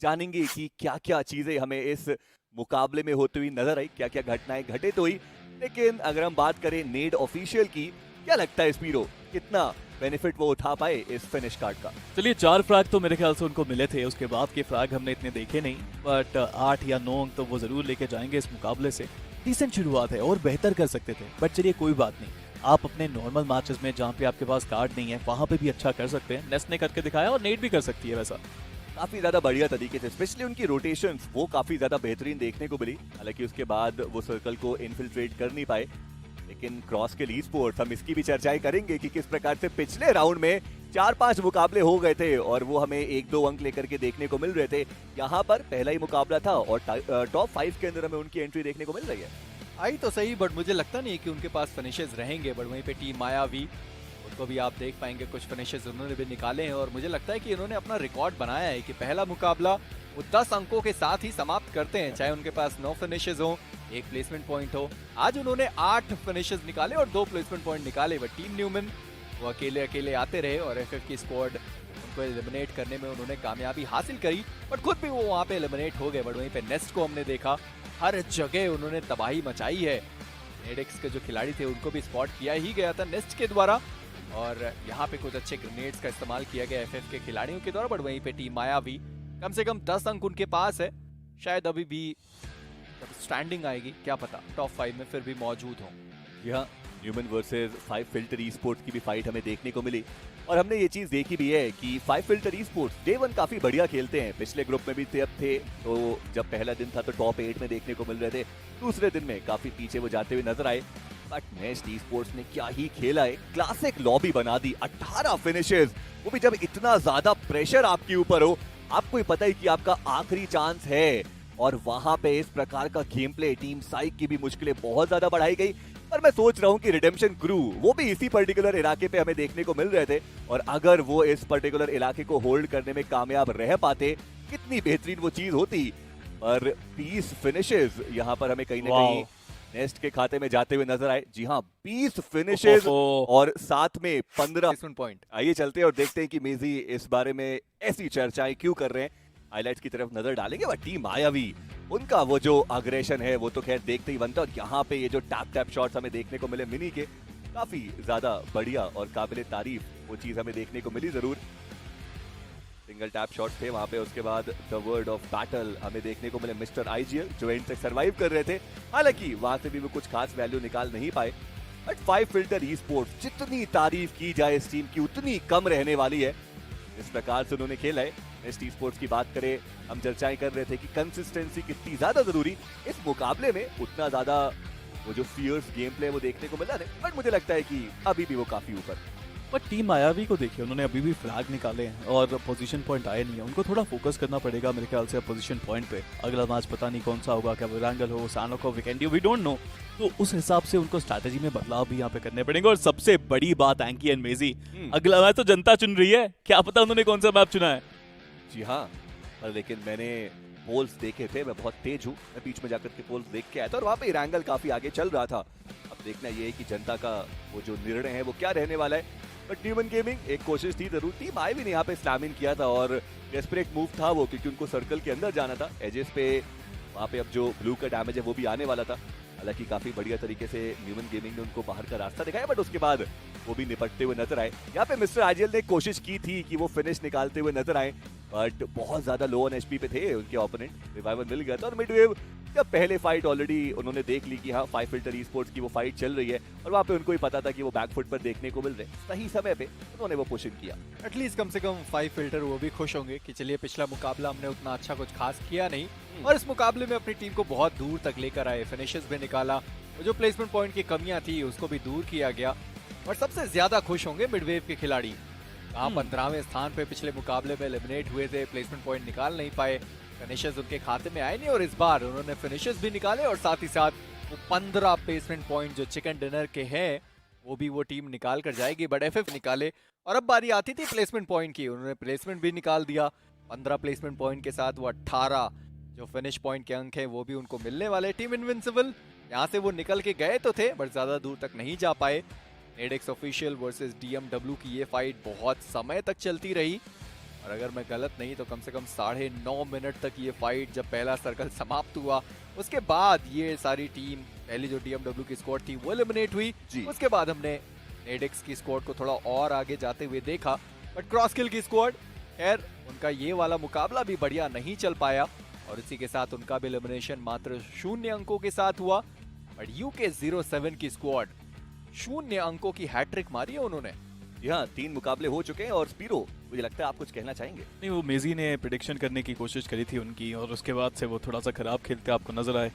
जानेंगे कि क्या क्या चीजें हमें इस मुकाबले में होती हुई नजर आई, क्या क्या घटनाएं घटित हुई। लेकिन अगर हम बात करें नेड ऑफिशियल की, क्या लगता है स्पीरो, कितना बेनिफिट वो उठा पाए इस फिनिश कार्ड का? चलिए 4 फ्रैग तो मेरे ख्याल से उनको मिले थे, उसके बाद के फ्रैग हमने इतने देखे नहीं, बट 8 या 9 अंक तो वो जरूर लेके जाएंगे इस मुकाबले से। डिसेंट शुरुआत है और बेहतर कर सकते थे, बट चलिए कोई बात नहीं। आप अपने नॉर्मल मैचेस में जहाँ पे आपके पास कार्ड नहीं है वहां पे भी अच्छा कर सकते हैं। नेस्ट ने करके दिखाया और नेट भी कर सकती है वैसा। काफी ज्यादा बढ़िया तरीके से, स्पेशली उनकी रोटेशंस वो काफी ज्यादा बेहतरीन देखने को मिली। हालांकि उसके बाद वो सर्कल को इन्फिल्ट्रेट कर नहीं पाए। लेकिन क्रॉस के लीड स्पोर्ट्स, हम इसकी भी चर्चाएं करेंगे कि किस प्रकार से पिछले राउंड में 4-5 मुकाबले हो गए थे और वो हमें 1-2 अंक लेकर के देखने को मिल रहे थे। यहाँ पर पहला ही मुकाबला था और टॉप 5 के अंदर हमें उनकी एंट्री देखने को मिल रही है। आई तो सही, बट मुझे लगता नहीं कि उनके पास फिनिशेस रहेंगे। बट वहीं पे टीम मायावी, उनको भी आप देख पाएंगे कुछ फिनिशेस उन्होंने भी निकाले हैं और मुझे लगता है कि इन्होंने अपना रिकॉर्ड बनाया है कि पहला मुकाबला वो 10 अंकों के साथ ही समाप्त करते हैं, चाहे उनके पास 9 फिनिशेस हो, 1 प्लेसमेंट पॉइंट हो। आज उन्होंने 8 फिनिशेस निकाले और 2 प्लेसमेंट पॉइंट निकाले। बट टीम न्यूमन वो अकेले अकेले आते रहे और एफएफ की स्क्वाड उनको एलिमिनेट करने में उन्होंने कामयाबी हासिल करी, बट खुद भी वो वहाँ पे एलिमिनेट हो गए। बट वहीं पे नेस्ट को हमने देखा, हर जगह उन्होंने तबाही मचाई है। नेडेक्स के जो खिलाड़ी थे उनको भी स्पॉट किया ही गया था नेस्ट के द्वारा और यहाँ पे कुछ अच्छे ग्रेनेड्स का इस्तेमाल किया गया एफएफ के खिलाड़ियों के द्वारा। बट वहीं पे टीम मायावी, कम से कम 10 अंक उनके पास है, शायद अभी भी जब स्टैंडिंग आएगी क्या पता टॉप 5 में फिर भी मौजूद हो। यहाँ Newman versus 5 filter esports की भी फाइट हमें देखने को मिली और हमने ये चीज देखी भी है कि 5 फिल्टर ई स्पोर्ट्स डे 1 काफी बढ़िया खेलते हैं। पिछले ग्रुप में भी थे तो जब पहला दिन था तो टॉप 8 में देखने को मिल रहे थे, दूसरे दिन में काफी पीछे वो जाते हुए नजर आए। बट नेस्ट ई स्पोर्ट्स ने क्या ही खेला है, क्लासिक लॉबी बना दी, 18 फिनिशेस, वो भी जब इतना ज्यादा प्रेशर आपके ऊपर हो, आपको ही पता है कि आपका आखिरी चांस है और वहां पे इस प्रकार का गेम प्ले टीम साइक की भी मुश्किलें बहुत ज्यादा बढ़ाई गई। पर मैं सोच रहा हूँ कि रिडेम्पशन क्रू वो भी इसी पर्टिकुलर इलाके पे हमें देखने को मिल रहे थे और अगर वो इस पर्टिकुलर इलाके को होल्ड करने में कामयाब रह पाते, कितनी बेहतरीन वो चीज होती। पर 20 फिनिशेस यहाँ पर हमें कहीं ना कहीं नेस्ट के खाते में जाते हुए नजर आए। जी हाँ, 20 फिनिशेस और साथ में 15 पॉइंट। आइए चलते हैं और देखते हैं कि मेजी इस बारे में ऐसी चर्चाएं क्यों कर रहे हैं। हाइलाइट्स की तरफ नजर डालेंगे। बट टीम मायावी, उनका वो जो अग्रेशन है वो तो खैर देखते ही बनता है और यहाँ पे ये जो टैप शॉट्स हमें देखने को मिले मिनी के, काफी ज्यादा बढ़िया और काबिले तारीफ वो चीज हमें देखने को मिली जरूर। सिंगल टैप शॉट थे वहां पे, उसके बाद द वर्ड ऑफ बैटल हमें देखने को मिले मिस्टर आईजीएल जो एंड तक सर्वाइव कर रहे थे। हालांकि वहां से भी वो कुछ खास वैल्यू निकाल नहीं पाए। बट 5 फिल्टर ई स्पोर्ट्स, जितनी तारीफ की जाए इस टीम की उतनी कम रहने वाली है। इस प्रकार से उन्होंने खेला है। नेस्ट ई स्पोर्ट्स की बात करें, हम चर्चाएं कर रहे थे कि कंसिस्टेंसी कितनी ज्यादा जरूरी इस मुकाबले में, उतना ज्यादा वो जो फियर्स गेम प्ले वो देखने को मिला है। बट मुझे लगता है कि अभी भी वो काफी ऊपर। बट टीम मायावी को देखिए, उन्होंने अभी भी फ्लैग निकाले हैं और पोजीशन पॉइंट आए नहीं है। उनको थोड़ा फोकस करना पड़ेगा मेरे ख्याल से पोजीशन पॉइंट पे। अगला मैच पता नहीं कौन सा होगा, क्या विरांगल हो, सानोक हो, विकेंडी हो, वी डोंट नो। तो उस हिसाब से उनको स्ट्रैटेजी में बदलाव भी यहाँ पे करने पड़ेंगे। और सबसे बड़ी बात एंकी एंड मेजी, अगला मैच तो जनता चुन रही है, क्या पता उन्होंने कौन सा मैप चुना है। जी हाँ, पर लेकिन मैंने पोल्स देखे थे, मैं बहुत तेज हूँ, मैं बीच में जाकर के पोल्स देख के आया था और वहाँ पे इरांगल काफी आगे चल रहा था। अब देखना ये है कि जनता का वो जो निर्णय है वो क्या रहने वाला है। बट न्यूमन गेमिंग एक कोशिश थी जरूर, टीम आई भी ने यहाँ पे स्लैम इन किया था और डेस्परेट मूव था वो, क्योंकि उनको सर्कल के अंदर जाना था। एजेस पे वहाँ पे अब जो ब्लू का डैमेज है वो भी आने वाला था। हालांकि काफी बढ़िया तरीके से न्यूमन गेमिंग ने उनको बाहर का रास्ता दिखाया, बट उसके बाद वो भी निपटते हुए नजर आए। यहाँ पे मिस्टर आईजीएल ने कोशिश की थी कि वो फिनिश निकालते हुए नजर आए, बट बहुत ज्यादा लो ऑन एचपी पे थे उनके ओपोनेंट। रिवाइवल मिल गया था और मिडवेव जब पहले फाइट ऑलरेडी उन्होंने देख ली कि हाँ 5 फिल्टर ई स्पोर्ट्स की वो फाइट चल रही है और वहाँ पे उनको ही पता था कि वो बैकफुट पर देखने को मिल रहे, सही समय पे उन्होंने वो पुश इन किया। एटलीस्ट कम से कम 5 फिल्टर वो भी खुश होंगे कि चलिए पिछला मुकाबला हमने उतना अच्छा कुछ खास किया नहीं और इस मुकाबले में अपनी टीम को बहुत दूर तक लेकर आए, फिनिशेस भी निकाला, जो प्लेसमेंट पॉइंट की कमियां थी उसको भी दूर किया गया। और सबसे ज्यादा खुश होंगे मिडवेव के खिलाड़ी, कहाँ 15वें स्थान पे पिछले मुकाबले में एलिमिनेट हुए थे, प्लेसमेंट पॉइंट निकाल नहीं पाए, फिनिशेस उनके खाते में आए नहीं और इस बार उन्होंने फिनिशेस भी निकाले और साथ ही साथ वो 15 प्लेसमेंट पॉइंट जो चिकन डिनर के हैं वो भी वो टीम निकाल कर जाएगी। बट एफएफ निकाले और अब बारी आती थी प्लेसमेंट पॉइंट की, उन्होंने प्लेसमेंट भी निकाल दिया। 15 प्लेसमेंट पॉइंट के साथ वो 18 जो फिनिश पॉइंट के अंक हैं वो भी उनको मिलने वाले। टीम इनविंसिबल यहाँ से वो निकल के गए तो थे बट ज्यादा दूर तक नहीं जा पाए। नेडेक्स ऑफिशियल वर्सेस डीएमडब्ल्यू की ये फाइट बहुत समय तक चलती रही और अगर मैं गलत नहीं तो कम से कम 9.5 मिनट तक ये फाइट, जब पहला सर्कल समाप्त हुआ उसके बाद ये सारी टीम, पहली जो DMW की स्क्वाड थी वो एलिमिनेट हुई। जी। उसके बाद हमने नेडिक्स की स्क्वाड को थोड़ा और आगे जाते हुए देखा, बट क्रॉसकिल की स्क्वाड, खैर उनका ये वाला मुकाबला भी बढ़िया नहीं चल पाया और इसी के साथ उनका भी एलिमिनेशन मात्र 0 अंकों के साथ हुआ। बट UK07 की स्क्वाड 0 अंकों की हैट्रिक मारी है उन्होंने। यहाँ 3 मुकाबले हो चुके हैं और स्पीरो, मुझे लगता है आप कुछ कहना चाहेंगे। नहीं, वो मेजी ने प्रिडिक्शन करने की कोशिश करी थी उनकी और उसके बाद से वो थोड़ा सा खराब खेलते आपको नजर आए।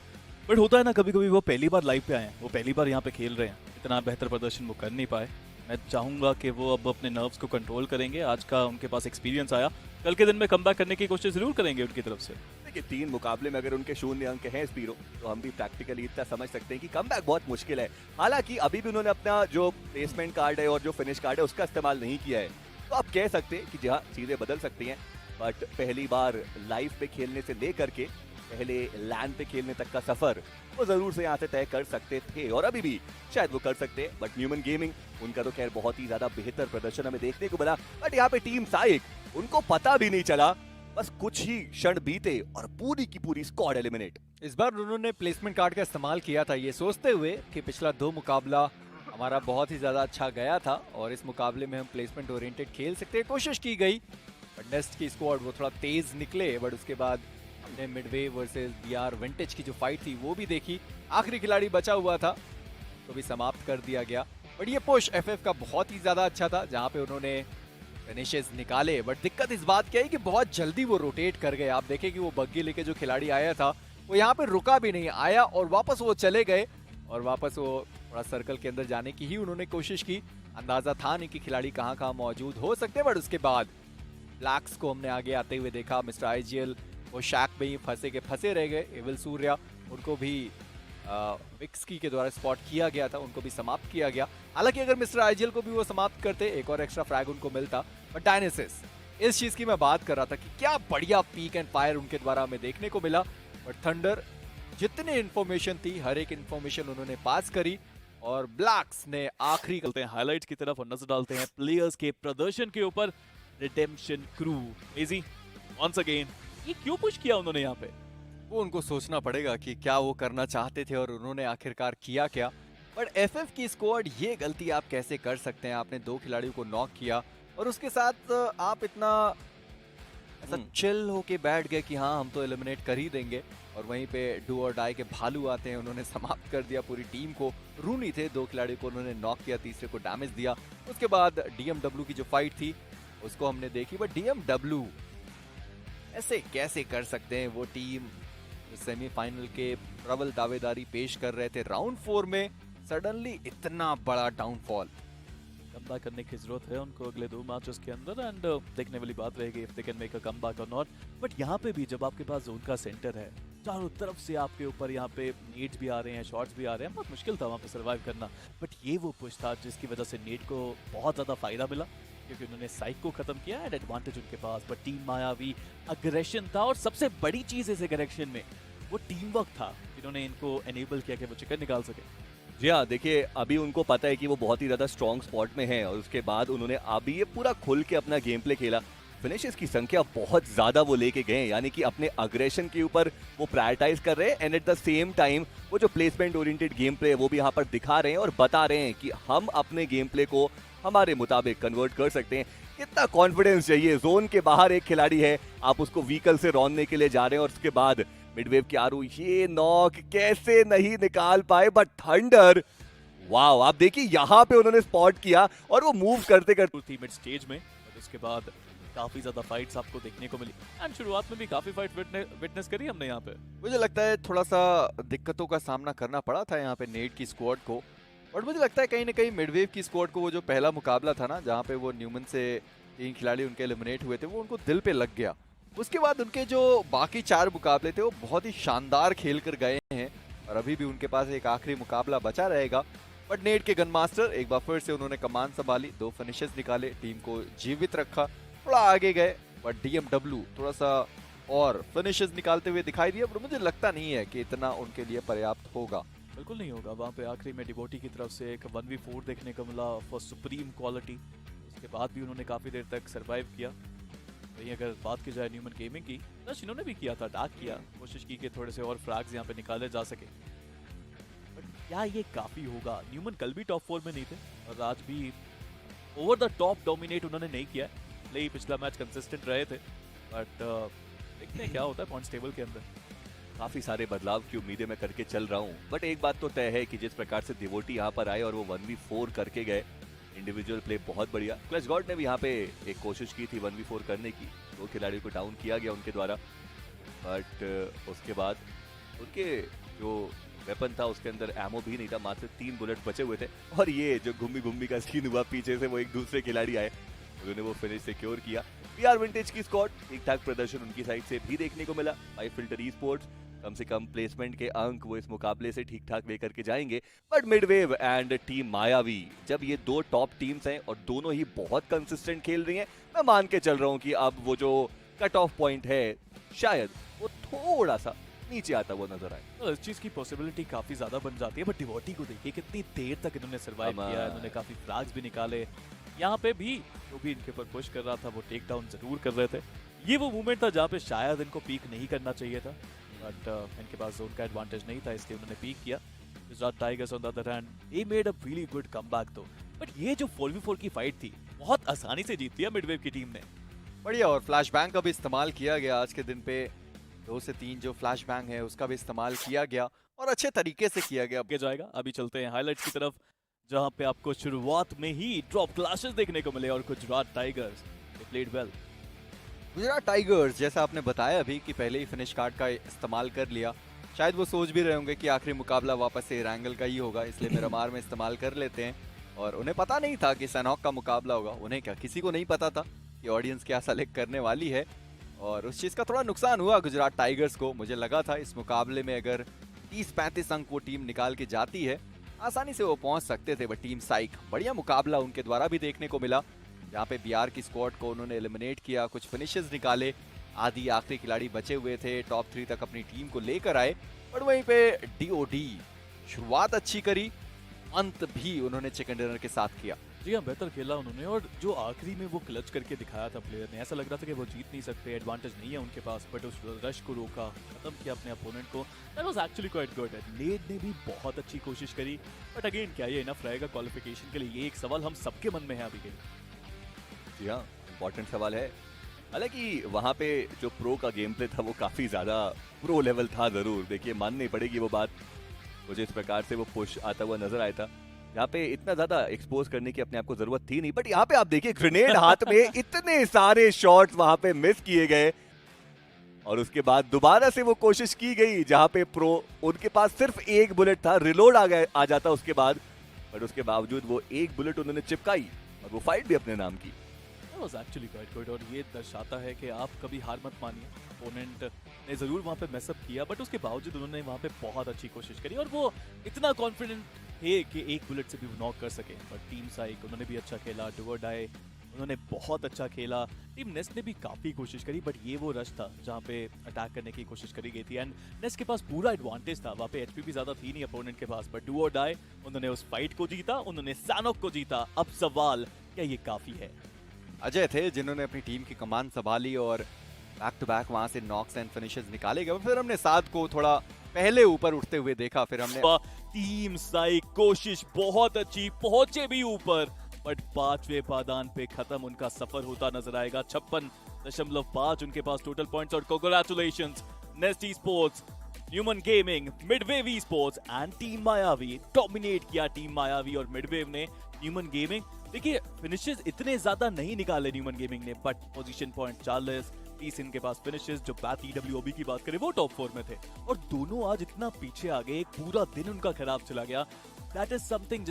बट होता है ना, कभी कभी वो पहली बार लाइव पे आए हैं, वो पहली बार यहाँ पे खेल रहे हैं, इतना बेहतर प्रदर्शन वो कर नहीं पाए। मैं चाहूंगा कि वो अब अपने नर्व्स को कंट्रोल करेंगे। आज का उनके पास एक्सपीरियंस आया, कल के दिन में कमबैक करने की कोशिश जरूर करेंगे उनकी तरफ से। देखिए 3 मुकाबले में अगर उनके 0 अंक हैं स्पीरो, तो हम भी प्रैक्टिकली इतना समझ सकते हैं कि कमबैक बहुत मुश्किल है। हालांकि अभी भी उन्होंने अपना जो प्लेसमेंट कार्ड है और जो फिनिश कार्ड है उसका इस्तेमाल नहीं किया है, तो आप कह सकते हैं कि जहाँ चीजें बदल सकती हैं। बट पहली बार लाइव पे खेलने से लेकर के पहले लैंड पे खेलने तक का सफर वो जरूर से यहाँ से तय कर सकते थे और अभी भी शायद वो कर सकते हैं। बट न्यूमन गेमिंग, उनका तो खैर बहुत ही ज्यादा बेहतर प्रदर्शन हमें देखने को मिला। बट यहाँ पे टीम साइक, उनको पता भी नहीं चला, बस कुछ ही क्षण बीते और पूरी की पूरी स्क्वाड एलिमिनेट। इस बार उन्होंने प्लेसमेंट कार्ड का इस्तेमाल किया था ये सोचते हुए कि पिछला 2 मुकाबला हमारा बहुत ही ज्यादा अच्छा गया था और इस मुकाबले में हम प्लेसमेंट ओरिएंटेड खेल सकते हैं, कोशिश की गई। बट नेस्ट की स्क्वाड वो थोड़ा तेज निकले। बट उसके बाद हमने मिडवे वर्सेस BR विंटेज की जो फाइट थी वो भी देखी। आखिरी खिलाड़ी बचा हुआ था तो भी समाप्त कर दिया गया। बट ये पुश FF का बहुत ही ज्यादा अच्छा था जहां पे उन्होंने फिनिशेस निकाले। बट दिक्कत इस बात की है कि बहुत जल्दी वो रोटेट कर गए। आप देखें कि वो बग्गी लेके जो खिलाड़ी आया था वो यहाँ पे रुका भी नहीं, आया और वापस वो चले गए और वापस वो थोड़ा सर्कल के अंदर जाने की ही उन्होंने कोशिश की। अंदाजा था नहीं कि खिलाड़ी कहाँ कहाँ मौजूद हो सकते। बट उसके बाद ब्लैक्स को हमने आगे आते हुए देखा। मिस्टर IGL वो शैक में ही फंसे रह गए। एविल सूर्या, उनको भी विक्सकी के द्वारा स्पॉट किया गया था, उनको भी समाप्त किया गया। हालांकि अगर मिस्टर IGL को भी वो समाप्त करते एक और एक्स्ट्रा फ्रैग उनको मिलता। बट डायनेसिस, इस चीज की मैं बात कर रहा था कि क्या बढ़िया पीक एंड फायर उनके द्वारा हमें देखने को मिला। बट थंडर जितनी इंफॉर्मेशन थी हर एक इंफॉर्मेशन उन्होंने पास करी और ब्लैक्स ने आखिरी चलते हैं हाइलाइट्स की तरफ और नजर डालते हैं प्लेयर्स के प्रदर्शन के ऊपर। रिडेम्पशन क्रू, मेजी वंस अगेन, ये क्यों पुश किया उन्होंने यहाँ पे? वो उनको सोचना पड़ेगा कि क्या वो करना चाहते थे और उन्होंने आखिरकार किया क्या। बट FF की स्क्वाड, ये गलती आप कैसे कर सकते हैं? आपने 2 खिलाड़ियों को नॉक किया और उसके साथ आप इतना ऐसा चिल होके बैठ गए कि हाँ हम तो एलिमिनेट कर ही देंगे। और वहीं पे डू और डाई के भालू आते हैं, उन्होंने समाप्त कर दिया पूरी टीम को। रूनी थे, 2 खिलाड़ियों को उन्होंने नॉक किया, तीसरे को डैमेज दिया। उसके बाद DMW की जो फाइट थी उसको हमने देखी। बट DMW ऐसे कैसे कर सकते हैं? वो टीम सेमीफाइनल के प्रबल दावेदारी पेश कर रहे थे, राउंड 4 में सडनली इतना बड़ा डाउनफॉल। कमबैक करने की जरूरत है उनको अगले 2 मैचेस के अंदर एंड देखने वाली बात रहेगी if they can make a comeback और नॉट। बट यहाँ पे भी जब आपके पास जोन का सेंटर है, चारों तरफ से आपके ऊपर यहाँ पे नीड्स भी आ रहे हैं, शॉट्स भी आ रहे हैं, बहुत मुश्किल था वहाँ पे सर्वाइव करना। बट ये वो पुश था जिसकी वजह से नीड को बहुत ज्यादा फायदा मिला क्योंकि उन्होंने साइक को खत्म किया एंड एडवांटेज उनके पास। बट टीम मायावी अग्रेशन था और सबसे बड़ी चीज इस अग्रेशन में वो टीम वर्क था जिन्होंने इनको एनेबल किया कि वो चिकन निकाल सके। जी हाँ, देखिए अभी उनको पता है कि वो बहुत ही ज्यादा स्ट्रॉन्ग स्पॉट में है और उसके बाद उन्होंने अभी ये पूरा खुल के अपना गेम प्ले खेला। फिनिशेस की संख्या बहुत ज्यादा वो लेके गए, यानी कि अपने अग्रेशन के ऊपर वो प्रायोरिटाइज कर रहे हैं and at the same time वो जो प्लेसमेंट ओरिएंटेड गेम प्ले है वो भी यहाँ पर दिखा रहे हैं और बता रहे हैं कि हम अपने गेम प्ले को हमारे मुताबिक कन्वर्ट कर सकते हैं। कितना कॉन्फिडेंस चाहिए? जोन के बाहर एक खिलाड़ी है, आप उसको व्हीकल से रौंदने के लिए जा रहे हैं और उसके बाद मिडवेव के आरू ये नॉक कैसे नहीं निकाल पाए। बट थंडर, वाओ, आप देखिए यहाँ पे उन्होंने स्पॉट किया और वो मूव करते करते थी मिड स्टेज में। और उसके बाद काफी ज्यादा फाइट्स आपको देखने को मिली एंड शुरुआत में भी काफी फाइट विटनेस करी हमने यहाँ पे। मुझे लगता है थोड़ा सा दिक्कतों का सामना करना पड़ा था यहाँ पे नेट की स्क्वाड को। बट मुझे लगता है कहीं ना कहीं मिडवेव की स्क्वाड को वो जो पहला मुकाबला था ना, जहाँ पे वो न्यूमन से 3 खिलाड़ी उनके एलिमिनेट हुए थे, वो उनको दिल पे लग गया। उसके बाद उनके जो बाकी 4 मुकाबले थे वो बहुत ही शानदार खेल कर गए हैं और अभी भी उनके पास एक आखिरी मुकाबला बचा रहेगा। बट नेट के गन मास्टर एक बार फिर से उन्होंने कमान संभाली, 2 फिनिशेस निकाले, टीम को जीवित रखा, थोड़ा आगे गए। बट DMW थोड़ा सा और फिनिशेस निकालते हुए दिखाई दिया, पर मुझे लगता नहीं है कि इतना उनके लिए पर्याप्त होगा। बिल्कुल नहीं होगा। वहाँ पे आखिरी में डिवोटी की तरफ से एक 1v4 देखने को मिला फॉर सुप्रीम क्वालिटी। उसके बाद भी उन्होंने काफी देर तक सरवाइव किया। वहीं अगर बात की जाए न्यूमन गेमिंग की, रश इन्होंने भी किया था, अटैक किया, कोशिश की कि थोड़े से और फ्रैग्स यहाँ पे निकाले जा सके, बट क्या ये काफी होगा? न्यूमन कल भी टॉप 4 में नहीं थे और आज भी ओवर द टॉप डोमिनेट उन्होंने नहीं किया, भले ही पिछला मैच कंसिस्टेंट रहे थे, बट देखते हैं क्या होता है पॉइंट्स टेबल के अंदर। काफी सारे बदलाव की उम्मीदें मैं करके चल रहा हूँ, बट एक बात तो तय है कि जिस प्रकार से डिवोटी यहाँ पर आए और वो 1v4 करके गए, इंडिविजुअल प्ले बहुत बढ़िया। क्लच गॉड ने भी यहाँ पे एक कोशिश की थी 1v4 करने की, 2 खिलाड़ियों को डाउन किया गया उनके द्वारा, बट उसके बाद उनके जो वेपन था उसके अंदर एमो भी नहीं था, मात्र 3 बुलेट बचे हुए थे। और ये जो घुम्मी घुम्मी का सीन हुआ पीछे से, वो एक दूसरे खिलाड़ी आए, उन्होंने वो फिनिश सिक्योर किया। पीआर विंटेज की स्क्वाड ठीक ठाक प्रदर्शन उनकी साइड से भी देखने को मिला। 5 फिल्टर ई स्पोर्ट्स कम से कम प्लेसमेंट के अंक वो इस मुकाबले से ठीक ठाक लेकर के जाएंगे, बट मिडवेव एंड टीम मायावी, जब ये 2 टॉप टीम्स हैं और दोनों ही बहुत कंसिस्टेंट खेल रही हैं, मैं मान के चल रहा हूँ कि अब वो जो कट ऑफ पॉइंट है शायद वो थोड़ा सा नीचे आता हुआ नजर आए। तो इस चीज की पॉसिबिलिटी काफी ज्यादा बन जाती है, बट डिवोटी को देखिए कितनी देर तक इन्होंने सर्वाइव किया, इन्होंने काफी फ्लैग्स भी निकाले, यहाँ पे भी जो भी इनके ऊपर पुश कर रहा था वो टेक डाउन जरूर कर रहे थे। ये वो मूवमेंट था जहाँ पे शायद इनको पीक नहीं करना चाहिए था, बट इनके पास जोन का एडवांटेज नहीं था, इसलिए उन्होंने पीक किया। Gujarat tigers on the other hand, they made a really good comeback दो, बट ये जो 4v4 की फाइट थी बहुत आसानी से जीत लिया मिडवेव की टीम ने। बढ़िया, और फ्लैश बैंग का भी इस्तेमाल किया गया आज के दिन पे, 2 से 3 जो फ्लैश बैंग है उसका भी इस्तेमाल किया गया और अच्छे तरीके से किया गया। आगे जाएगा, अभी चलते हैं हाइलाइट्स की तरफ, जहां पे आपको शुरुआत में ही ड्रॉप क्लैशेस देखने को मिले और Gujarat tigers they played well. Gujarat tigers, जैसा आपने बताया अभी कि पहले ही फिनिश कार्ड का इस्तेमाल कर लिया, शायद वो सोच भी रहे होंगे कि आखिरी मुकाबला वापस से रैंगल का ही होगा, इसलिए मिरामार में इस्तेमाल कर लेते हैं। और उन्हें पता नहीं था कि सैनहॉक का मुकाबला होगा, उन्हें क्या, किसी को नहीं पता था कि ऑडियंस क्या सेलेक्ट करने वाली है, और उस चीज़ का थोड़ा नुकसान हुआ गुजरात टाइगर्स को। मुझे लगा था इस मुकाबले में अगर 30-35 अंक वो टीम निकाल के जाती है, आसानी से वो पहुंच सकते थे, बट टीम साइक, बढ़िया मुकाबला उनके द्वारा भी देखने को मिला, जहाँ पे बीआर की स्क्वाड को उन्होंने एलिमिनेट किया, कुछ फिनिशेस निकाले, आदि आखिरी खिलाड़ी बचे हुए थे, टॉप 3 तक अपनी टीम को लेकर आए। और वहीं पे डीओडी शुरुआत अच्छी करी, अंत भी उन्होंने चिकन डिनर के साथ किया। जी हाँ, बेहतर खेला उन्होंने, और जो आखिरी में वो क्लच करके दिखाया था प्लेयर ने, ऐसा लग रहा था कि वो जीत नहीं सकते, एडवांटेज नहीं है उनके पास, बट उस रश को रोका, खत्म किया अपने अपोनेंट को, that was actually quite good. Ned ने भी बहुत अच्छी कोशिश करी, बट अगेन क्या ये इनफ रहेगा क्वालिफिकेशन के लिए, ये एक सवाल हम सबके मन में है अभी के लिए। जी हाँ, इम्पोर्टेंट सवाल है। हालांकि वहाँ पे जो प्रो का गेम प्ले था वो काफी ज्यादा प्रो लेवल था, जरूर देखिए माननी पड़ेगी वो बात। मुझे इस प्रकार से वो पुश आता हुआ नजर आया था, यहाँ पे इतना ज्यादा एक्सपोज करने की अपने आप को जरूरत थी नहीं, बट यहाँ पे आप देखिए ग्रेनेड हाथ में, इतने सारे शॉट्स वहां पे मिस किए गए, और उसके बाद दोबारा से वो कोशिश की गई जहाँ पे प्रो, उनके पास सिर्फ 1 बुलेट था, रिलोड आ जाता उसके बाद, बट उसके बावजूद वो 1 बुलेट उन्होंने चिपकाई और वो फाइट भी अपने नाम की। वाज एक्चुअली क्वाइट गुड, और ये दर्शाता है कि आप कभी हार मत मानिए। ओपोनेंट ने जरूर वहाँ पे मैसअप किया, बट उसके बावजूद उन्होंने वहाँ पे बहुत अच्छी कोशिश करी, और वो इतना कॉन्फिडेंट थे कि 1 बुलेट से भी नॉक कर सके। बट टीम साइक उन्होंने भी अच्छा खेला, डू और डाई उन्होंने बहुत अच्छा खेला, टीम नेस्ट ने भी काफी कोशिश करी, बट ये वो रश था जहाँ पे अटैक करने की कोशिश करी गई थी, एंड नेस्ट के पास पूरा एडवांटेज था, वहाँ पे एचपी भी ज्यादा थी नहीं अपोनेंट के पास, बट डू और डाई उन्होंने उस फाइट को जीता, उन्होंने सैनहॉक को जीता। अब सवाल, क्या ये काफी है? अजय थे जिन्होंने अपनी टीम की कमान संभाली और बैक टू बैक वहां से नॉक्स एंड फिनिशेस निकाले गए। फिर हमने साथ को थोड़ा पहले ऊपर उठते हुए देखा, फिर हमने टीम साइक कोशिश बहुत अच्छी, पहुंचे भी ऊपर, बट 5वें पादान पे खत्म उनका सफर होता नजर आएगा। 56.5 उनके पास टोटल पॉइंट्स, और congratulations Nest e sports, Human Gaming, Midwave e sports and team Mayavi. Dominate किया टीम मायावी और मिडवेव ने ह्यूमन गेमिंग। देखिए फिनिशेस इतने ज्यादा नहीं निकाले ह्यूमन गेमिंग ने, बट पोजीशन पॉइंट 40, 30 इनके पास फिनिशेस। जो बैट EWOB की बात करें वो टॉप 4 में थे, और दोनों आज इतना पीछे आ गए, एक पूरा दिन उनका खराब चला गया। That is something